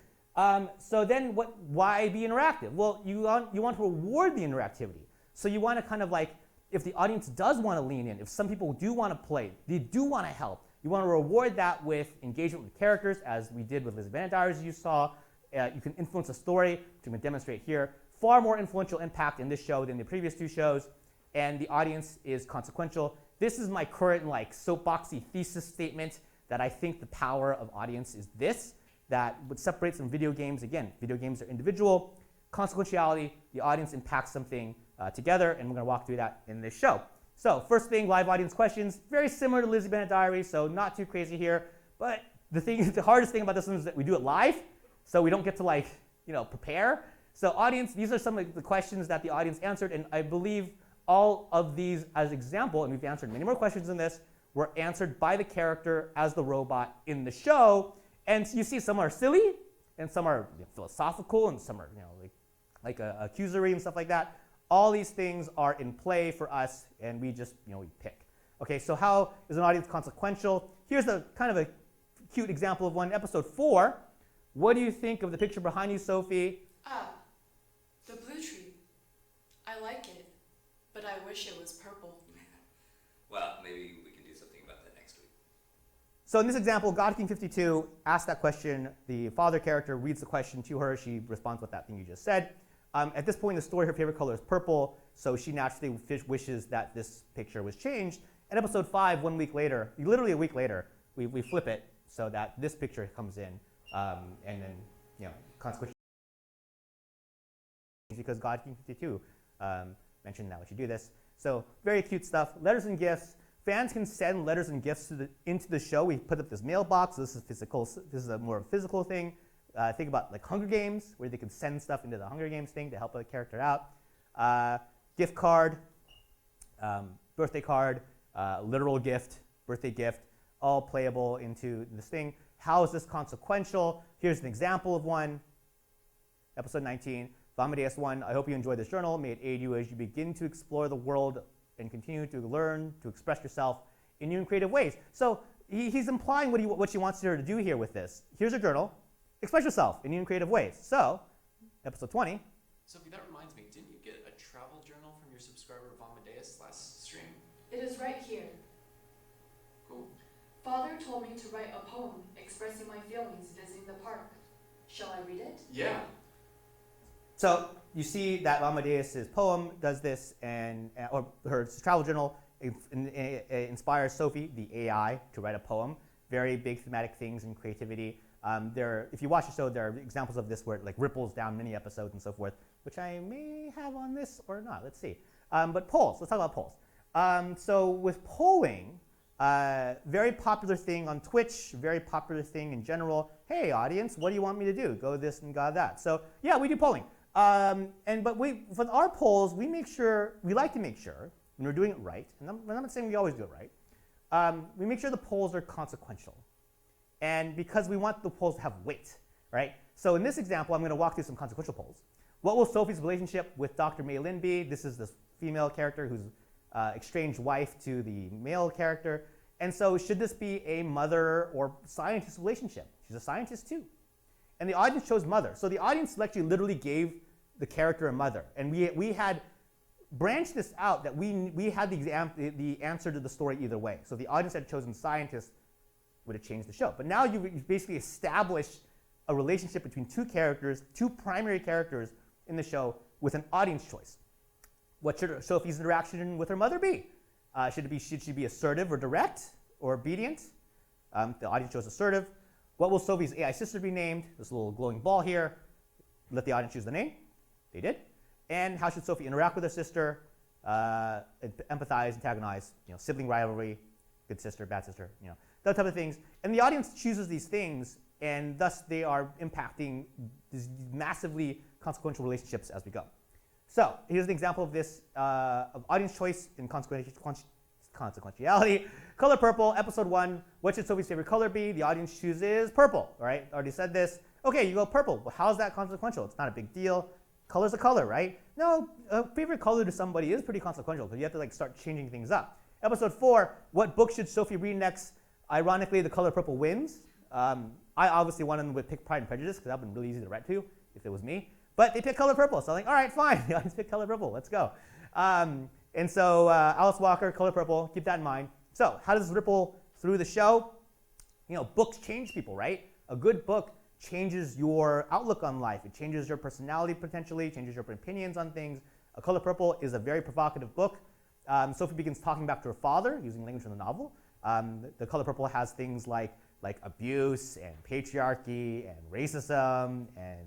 So then why be interactive? Well, you want to reward the interactivity. So you want to kind of like, if the audience does want to lean in, if some people do want to play, they do want to help, you want to reward that with engagement with characters, as we did with Lizzie Bennet Diaries you saw. You can influence a story, which I'm going to demonstrate here. Far more influential impact in this show than the previous two shows, and the audience is consequential. This is my current like soapboxy thesis statement that I think the power of audience is this, that what separates from video games, again, video games are individual, consequentiality, the audience impacts something together, and we're going to walk through that in this show. So first thing, live audience questions, very similar to Lizzie Bennet Diaries, so not too crazy here, but the hardest thing about this one is that we do it live, so we don't get to prepare. So audience, these are some of the questions that the audience answered, and I believe all of these as example, and we've answered many more questions than this, were answered by the character as the robot in the show. And you see some are silly, and some are philosophical, and some are like accusory and stuff like that. All these things are in play for us, and we just we pick. Okay, so how is an audience consequential? Here's a kind of a cute example of one. Episode 4. What do you think of the picture behind you, Sophie? Ah, the blue tree. I like it, but I wish it was purple. Well, maybe we can do something about that next week. So in this example, God King 52 asks that question. The father character reads the question to her. She responds with that thing you just said. At this point in the story, her favorite color is purple, so she naturally wishes that this picture was changed. In episode 5, 1 week later, literally a week later, we flip it so that this picture comes in, and then consequently, because God King 52 mentioned that we should do this. So very cute stuff. Letters and gifts. Fans can send letters and gifts into the show. We put up this mailbox. So this is physical. This is a more physical thing. Think about like Hunger Games, where they can send stuff into the Hunger Games thing to help a character out. Gift card, birthday card, literal gift, birthday gift, all playable into this thing. How is this consequential? Here's an example of one. Episode 19, Amadeus 1. I hope you enjoyed this journal. May it aid you as you begin to explore the world and continue to learn to express yourself in new and creative ways. So he's implying what she wants her to do here with this. Here's a journal. Express yourself in new and creative ways. So, episode 20. Sophie, that reminds me, didn't you get a travel journal from your subscriber Amadeus last stream? It is right here. Cool. Father told me to write a poem expressing my feelings visiting the park. Shall I read it? Yeah. So you see that Amadeus' poem does this, or her travel journal inspires Sophie, the AI, to write a poem. Very big thematic things and creativity. If you watch the show, there are examples of this where it like ripples down many episodes and so forth, which I may have on this or not. Let's see. But polls. Let's talk about polls. So with polling, very popular thing on Twitch, very popular thing in general. Hey, audience, what do you want me to do? Go this and go that. So yeah, we do polling. But for our polls, we like to make sure when we're doing it right, and I'm not saying we always do it right, we make sure the polls are consequential. And because we want the polls to have weight, right? So in this example, I'm going to walk through some consequential polls. What will Sophie's relationship with Dr. Mei Lin be? This is the female character who's estranged wife to the male character. And so should this be a mother or scientist relationship? She's a scientist too. And the audience chose mother. So the audience actually literally gave the character a mother. And we had branched this out that we had the answer to the story either way. So the audience had chosen scientist, would have changed the show. But now you've basically established a relationship between two characters, two primary characters in the show with an audience choice. What should Sophie's interaction with her mother be? Should she be assertive or direct or obedient? The audience chose assertive. What will Sophie's AI sister be named? This little glowing ball here. Let the audience choose the name. They did. And how should Sophie interact with her sister? empathize, antagonize, sibling rivalry, good sister, bad sister, those type of things. And the audience chooses these things, and thus they are impacting these massively consequential relationships as we go. So here's an example of this, of audience choice and consequentiality. Color purple, episode 1. What should Sophie's favorite color be? The audience chooses purple, right? Already said this. Okay, you go purple. Well, how's that consequential? It's not a big deal. Color's a color, right? No, a favorite color to somebody is pretty consequential because you have to start changing things up. Episode 4, what book should Sophie read next? Ironically, the color purple wins. I obviously wanted them to pick Pride and Prejudice because that would have been really easy to write to if it was me. But they picked color purple, so I'm like, all right, fine. The audience picked color purple. Let's go. And so Alice Walker, color purple. Keep that in mind. So how does this ripple through the show? Books change people, right? A good book changes your outlook on life. It changes your personality potentially, changes your opinions on things. A Color Purple is a very provocative book. Sophie begins talking back to her father using language from the novel. The Color Purple has things like abuse and patriarchy and racism and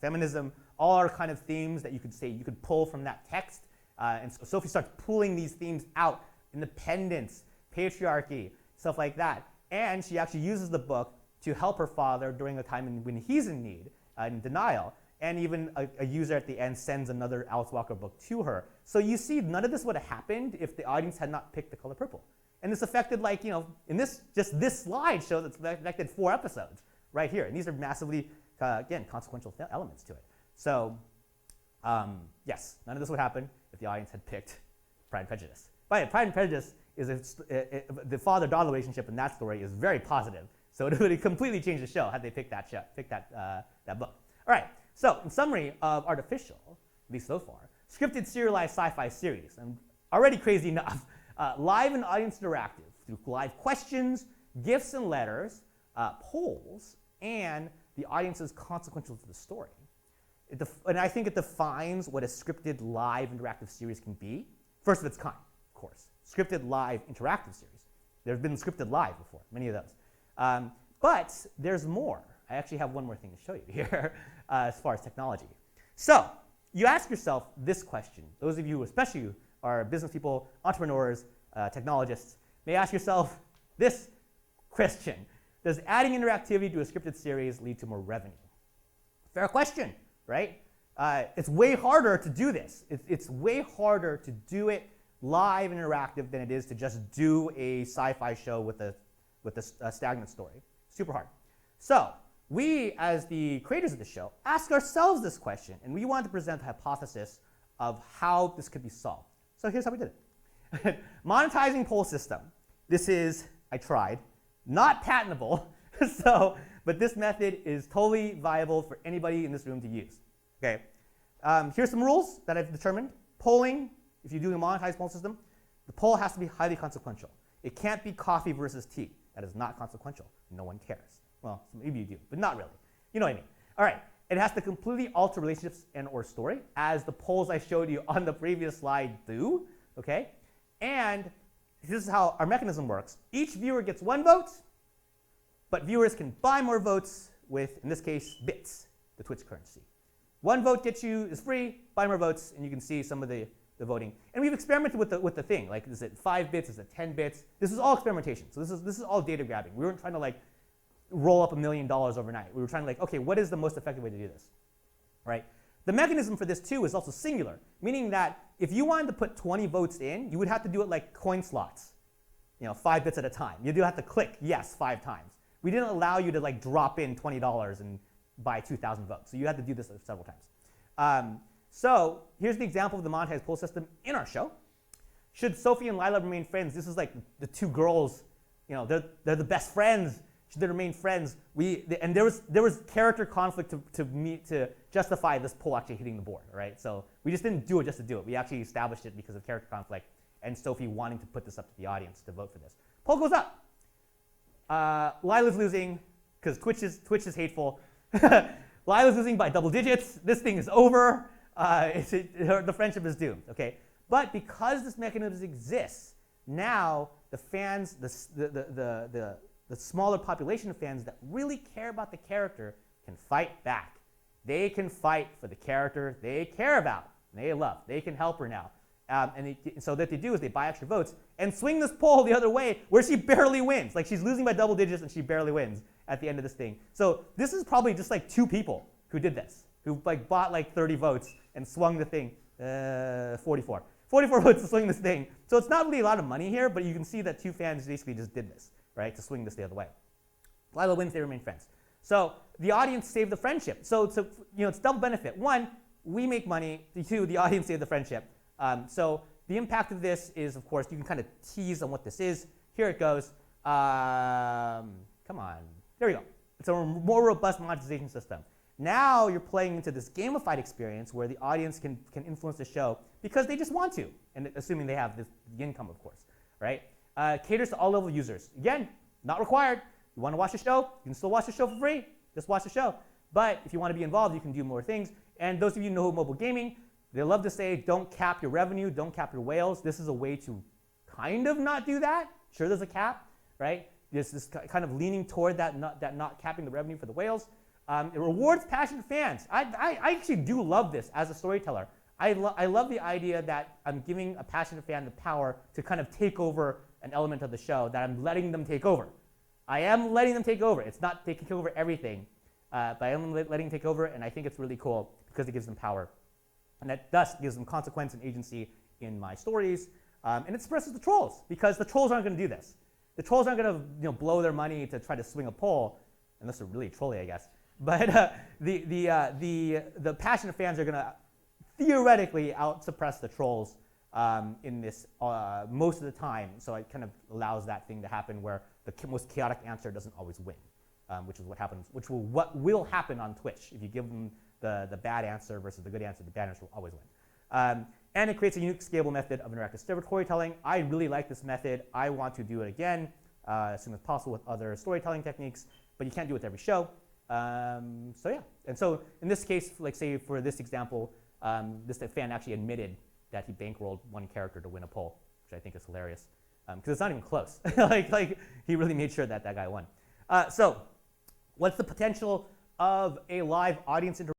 feminism. All are kind of themes that you could pull from that text. And so Sophie starts pulling these themes out: independence, patriarchy, stuff like that. And she actually uses the book to help her father during a time when he's in need, in denial. And even a user at the end sends another Alice Walker book to her. So you see, none of this would have happened if the audience had not picked The Color Purple. And this affected, in this slide shows it's affected 4 episodes right here. And these are massively, again, consequential elements to it. So, yes, none of this would happen if the audience had picked Pride and Prejudice. By the way, Pride and Prejudice is the father-daughter relationship in that story is very positive. So it would have completely changed the show had they picked that book. All right, so in summary of Artificial, at least so far, scripted serialized sci-fi series. And already crazy enough. Live and audience interactive through live questions, gifts and letters, polls, and the audience's consequential to the story. And I think it defines what a scripted live interactive series can be. First of its kind, of course. Scripted live interactive series. There have been scripted live before, many of those. But there's more. I actually have one more thing to show you here as far as technology. So you ask yourself this question. Those of you, especially who are business people, entrepreneurs, technologists, may ask yourself this question. Does adding interactivity to a scripted series lead to more revenue? Fair question, right? It's way harder to do this. It's way harder to do it live and interactive than it is to just do a sci-fi show with a stagnant story. Super hard. So we, as the creators of the show, ask ourselves this question, and we wanted to present a hypothesis of how this could be solved. So here's how we did it. Monetizing poll system. This is, I tried, not patentable, but this method is totally viable for anybody in this room to use. Okay. Here's some rules that I've determined. Polling, if you do a monetized poll system, the poll has to be highly consequential. It can't be coffee versus tea. That is not consequential. No one cares. Well, maybe you do, but not really. You know what I mean. All right. It has to completely alter relationships and or story, as the polls I showed you on the previous slide do. Okay? And this is how our mechanism works. Each viewer gets 1 vote, but viewers can buy more votes with, in this case, bits, the Twitch currency. 1 vote gets you is free, buy more votes, and you can see some of the voting. And we've experimented with the thing. Like, is it 5 bits? Is it 10 bits? This is all experimentation. So this is all data grabbing. We weren't trying to roll up $1 million overnight. We were trying to okay, what is the most effective way to do this, right? The mechanism for this too is also singular, meaning that if you wanted to put 20 votes in, you would have to do it like coin slots, 5 bits at a time. You do have to click yes 5 times. We didn't allow you to drop in $20 and buy 2,000 votes. So you had to do this several times. So here's the example of the monetized poll system in our show. Should Sophie and Lila remain friends? This is like the 2 girls, they're the best friends. Should they remain friends? And there was character conflict to justify this poll actually hitting the board, right? So we just didn't do it just to do it. We actually established it because of character conflict and Sophie wanting to put this up to the audience to vote for this. Poll goes up. Lila's losing because Twitch is hateful. Lila's losing by double digits. This thing is over. The friendship is doomed. Okay, but because this mechanism exists, now the fans, the smaller population of fans that really care about the character can fight back. They can fight for the character they care about, they love. They can help her now. So what they do is they buy extra votes and swing this poll the other way where she barely wins. Like she's losing by double digits and she barely wins at the end of this thing. So this is probably just like 2 people who did this, who like bought like 30 votes and swung the thing, 44 votes to swing this thing. So it's not really a lot of money here, but you can see that 2 fans basically just did this, right, to swing this the other way. Lila wins, they remain friends. So the audience saved the friendship. So it's double benefit. 1, we make money. 2, the audience saved the friendship. So the impact of this is, of course, you can kind of tease on what this is. Here it goes. Come on. There we go. It's a more robust monetization system. Now you're playing into this gamified experience where the audience can influence the show because they just want to, and assuming they have the income, of course, right? Caters to all level users. Again, not required. You want to watch the show? You can still watch the show for free. Just watch the show. But if you want to be involved, you can do more things. And those of you who know mobile gaming, they love to say, don't cap your revenue, don't cap your whales. This is a way to kind of not do that. Sure, there's a cap, right? There's this kind of leaning toward that not capping the revenue for the whales. It rewards passionate fans. I actually do love this as a storyteller. I love the idea that I'm giving a passionate fan the power to kind of take over an element of the show that I'm letting them take over. I am letting them take over. It's not taking over everything, but I am letting them take over, and I think it's really cool because it gives them power. And that thus gives them consequence and agency in my stories. And it suppresses the trolls, because the trolls aren't going to do this. The trolls aren't going to blow their money to try to swing a poll, unless they're really trolly, I guess. But the passionate fans are going to theoretically out-suppress the trolls in this most of the time. So it kind of allows that thing to happen where the most chaotic answer doesn't always win, which is what happens, what will happen on Twitch. If you give them the bad answer versus the good answer, the bad answer will always win. And it creates a unique, scalable method of interactive storytelling. I really like this method. I want to do it again as soon as possible with other storytelling techniques, but you can't do it with every show. So yeah, and so in this case, like say for this example, this fan actually admitted that he bankrolled one character to win a poll, which I think is hilarious, because it's not even close. like he really made sure that that guy won. So what's the potential of a live audience interaction?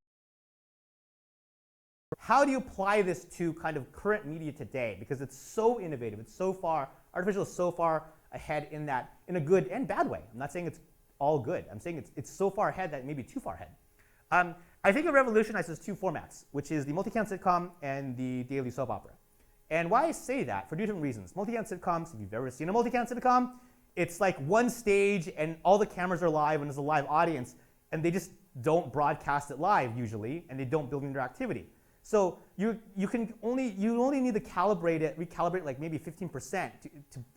How do you apply this to kind of current media today? Because it's so innovative, it's so far, artificial is so far ahead in that, in a good and bad way. I'm not saying it's all good. I'm saying it's so far ahead that it may be too far ahead. I think it revolutionizes 2 formats, which is the multicam sitcom and the daily soap opera. And why I say that, for 2 different reasons. Multicam sitcoms, if you've ever seen a multicam sitcom, it's like one stage and all the cameras are live and there's a live audience, and they just don't broadcast it live usually, and they don't build interactivity. So you only need to recalibrate like maybe 15%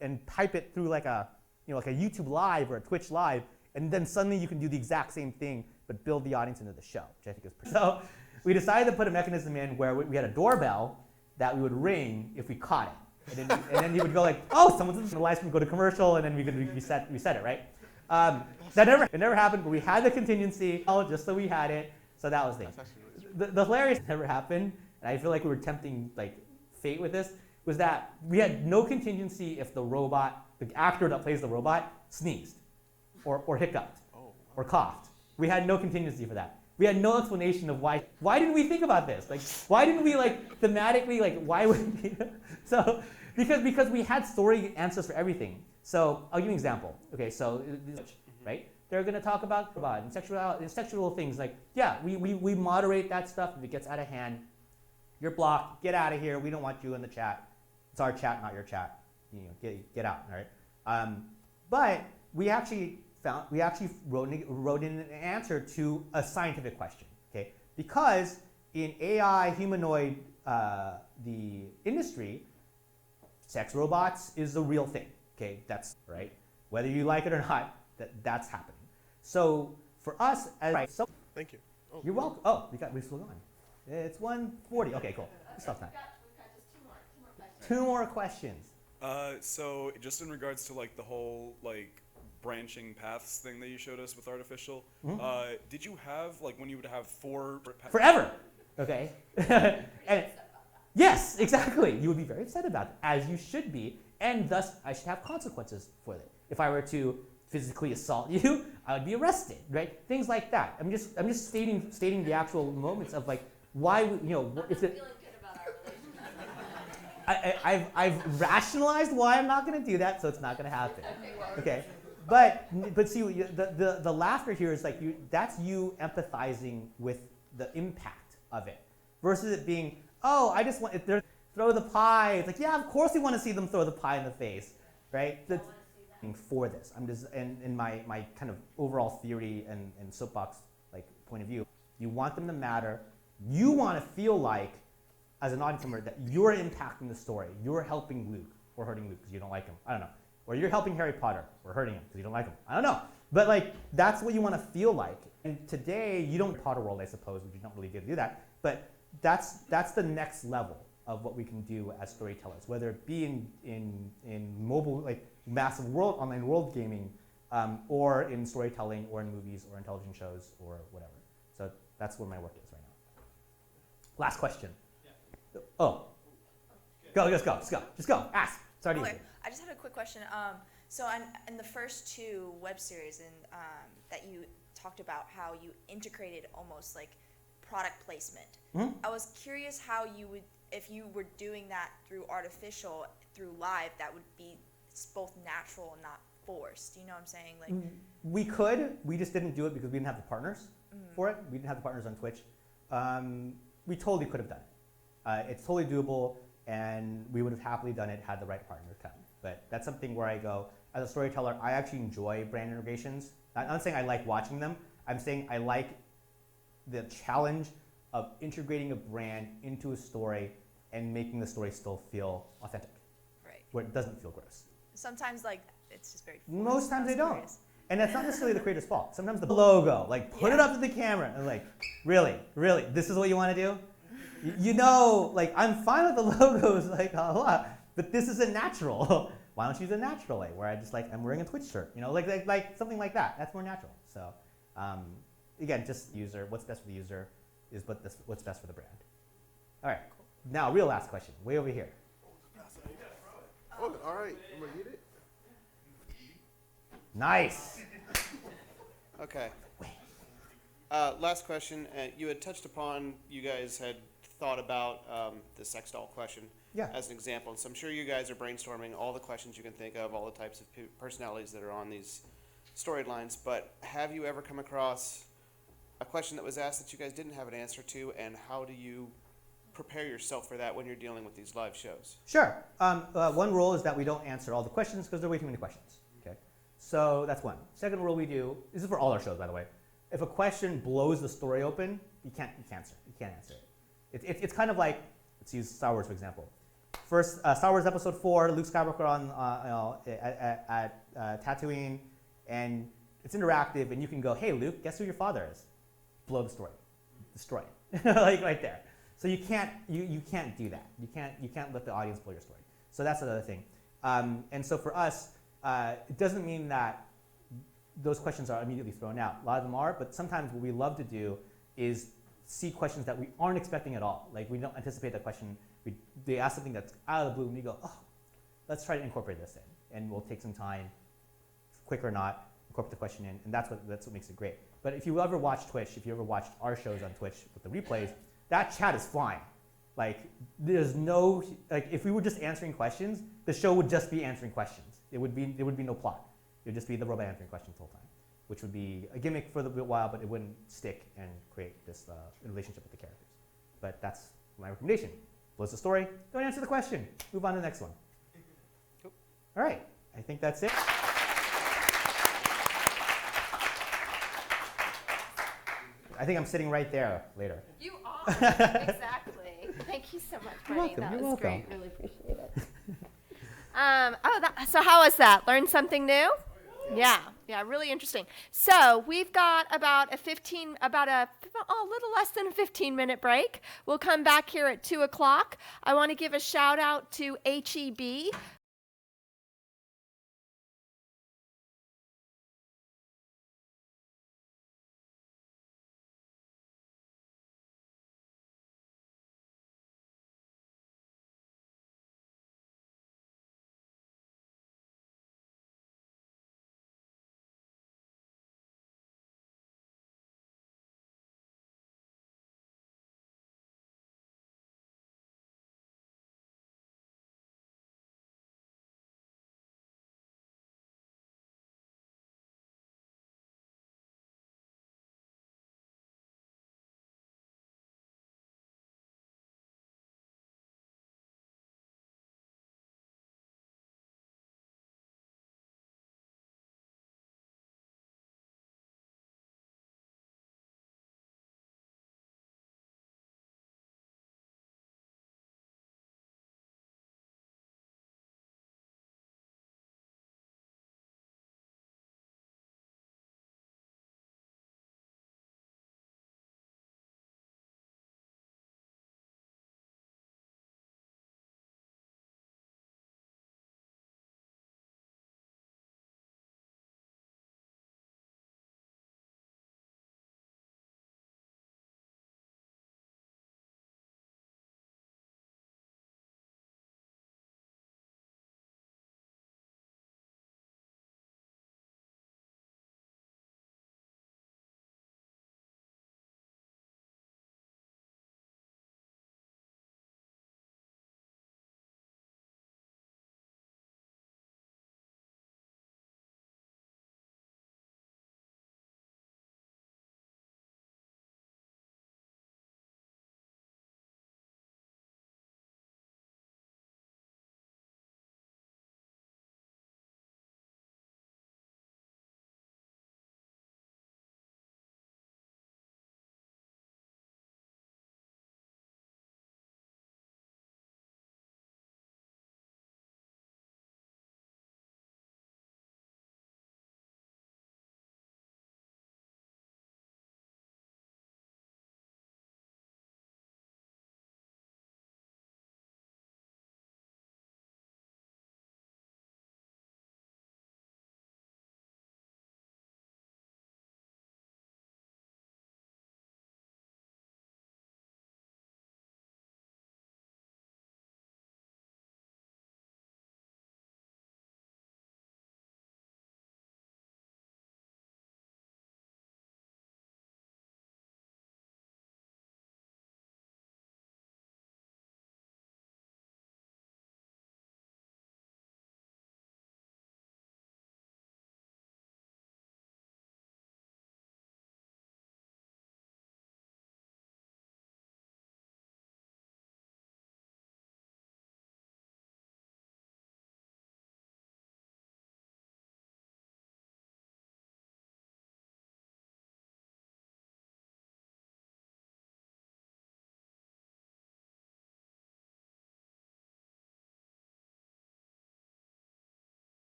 and pipe it through like a YouTube live or a Twitch live, and then suddenly you can do the exact same thing but build the audience into the show, which I think is pretty. So we decided to put a mechanism in where we had a doorbell that we would ring if we caught it, and then he would go like, oh, someone's in the live stream, go to commercial, and then we could reset it, right? It never happened, but we had the contingency just so we had it. So that was the thing. The hilarious never happened, and I feel like we were tempting like fate with this, was that we had no contingency if the actor that plays the robot sneezed or hiccuped or coughed. We had no contingency for that. We had no explanation of why. Why didn't we think about this? Like, why didn't we like thematically like why would we? So because we had story answers for everything. So I'll give you an example. Okay, so right. They're going to talk about and sexual things. Like, yeah, we moderate that stuff. If it gets out of hand, you're blocked. Get out of here. We don't want you in the chat. It's our chat, not your chat. Get out. All right. But we actually wrote in an answer to a scientific question. Okay, because in AI humanoid the industry, sex robots is a real thing. Okay, that's right. Whether you like it or not, that's happening. So for us, Thank you. Oh, you're welcome. Oh, we're still going. It's 1:40. Okay, cool. Stop time. We've got just 2 more questions. 2 more questions. So just in regards to like the whole like branching paths thing that you showed us with artificial, did you have like when you would have 4 forever? Okay. And yes, exactly. You would be very upset about it, as you should be, and thus I should have consequences for it. If I were to physically assault you, I would be arrested, right? Things like that. I'm just stating the actual moments of like why if it. Feeling good about our relationship. I've rationalized why I'm not going to do that, so it's not going to happen. Okay, but see, the laughter here is like that's you empathizing with the impact of it, versus it being, oh, I just want if they're throw the pie. It's like, yeah, of course we want to see them throw the pie in the face, right? That's for this. I'm just in my kind of overall theory and soapbox like point of view. You want them to matter. You want to feel like, as an audience member, that you're impacting the story. You're helping Luke or hurting Luke because you don't like him. I don't know. Or you're helping Harry Potter or hurting him because you don't like him. I don't know. But like that's what you want to feel like. And today you don't Potter World, I suppose, which you don't really get to do that. But that's the next level of what we can do as storytellers, whether it be in mobile, like massive online world gaming, or in storytelling, or in movies, or in television shows, or whatever. So that's where my work is right now. Last question. Yeah. Oh, go, just go, ask. Sorry. Okay, I just had a quick question. So in the first two web series, that you talked about how you integrated almost like product placement. Mm-hmm. I was curious how you would, if you were doing that through artificial, through live, that would be both natural and not forced. You know what I'm saying? Like we could, we just didn't do it because we didn't have the partners for it. We didn't have the partners on Twitch. We totally could have done it. It's totally doable, and we would have happily done it had the right partner come. But that's something where I go, as a storyteller, I actually enjoy brand integrations. I'm not saying I like watching them. I'm saying I like the challenge of integrating a brand into a story and making the story still feel authentic. Right. Where it doesn't feel gross. Sometimes like it's just very. Most times they don't. And that's not necessarily the creator's fault. Sometimes the logo, like put it up to the camera and like, really, this is what you want to do? You know, like I'm fine with the logos, like a lot, but this isn't natural. Why don't you use a natural way where I just like I'm wearing a Twitch shirt, you know, like something like that. That's more natural. So again, just user. What's best for the user is what's best for the brand. All right. Now, real last question, way over here. Oh, all right. I'm gonna get it. Nice. Okay. Last question. You had touched upon, you guys had thought about the sex doll question as an example. And so I'm sure you guys are brainstorming all the questions you can think of, all the types of personalities that are on these storylines. But have you ever come across a question that was asked that you guys didn't have an answer to, and how do you prepare yourself for that when you're dealing with these live shows? Sure. One rule is that we don't answer all the questions because there are way too many questions. Okay. So that's one. Second rule we do, this is for all our shows, by the way. If a question blows the story open, you can't answer it. It's kind of like, let's use Star Wars for example. First, Star Wars Episode 4, Luke Skywalker at Tatooine, and it's interactive, and you can go, hey Luke, guess who your father is? Blow the story, destroy it, like right there. So you can't do that. You can't let the audience blow your story. So that's another thing. And so for us, it doesn't mean that those questions are immediately thrown out. A lot of them are, but sometimes what we love to do is see questions that we aren't expecting at all. Like we don't anticipate that question. They ask something that's out of the blue, and we go, oh, let's try to incorporate this in. And we'll take some time, quick or not, incorporate the question in, and that's what makes it great. But if you ever watch Twitch, if you ever watched our shows on Twitch with the replays, that chat is flying. Like there's no, like if we were just answering questions, the show would just be answering questions. There would be no plot. It would just be the robot answering questions the whole time, which would be a gimmick for a while, but it wouldn't stick and create this relationship with the characters. But that's my recommendation. Blows the story, don't answer the question. Move on to the next one. Cool. All right, I think that's it. I think I'm sitting right there later. You are, exactly. Thank you so much, Bernie. You're welcome. That You're was welcome. great. Really appreciate it. So how was that? Learned something new? Yeah, really interesting. So we've got about a little less than a 15-minute break. We'll come back here at 2 o'clock. I want to give a shout out to HEB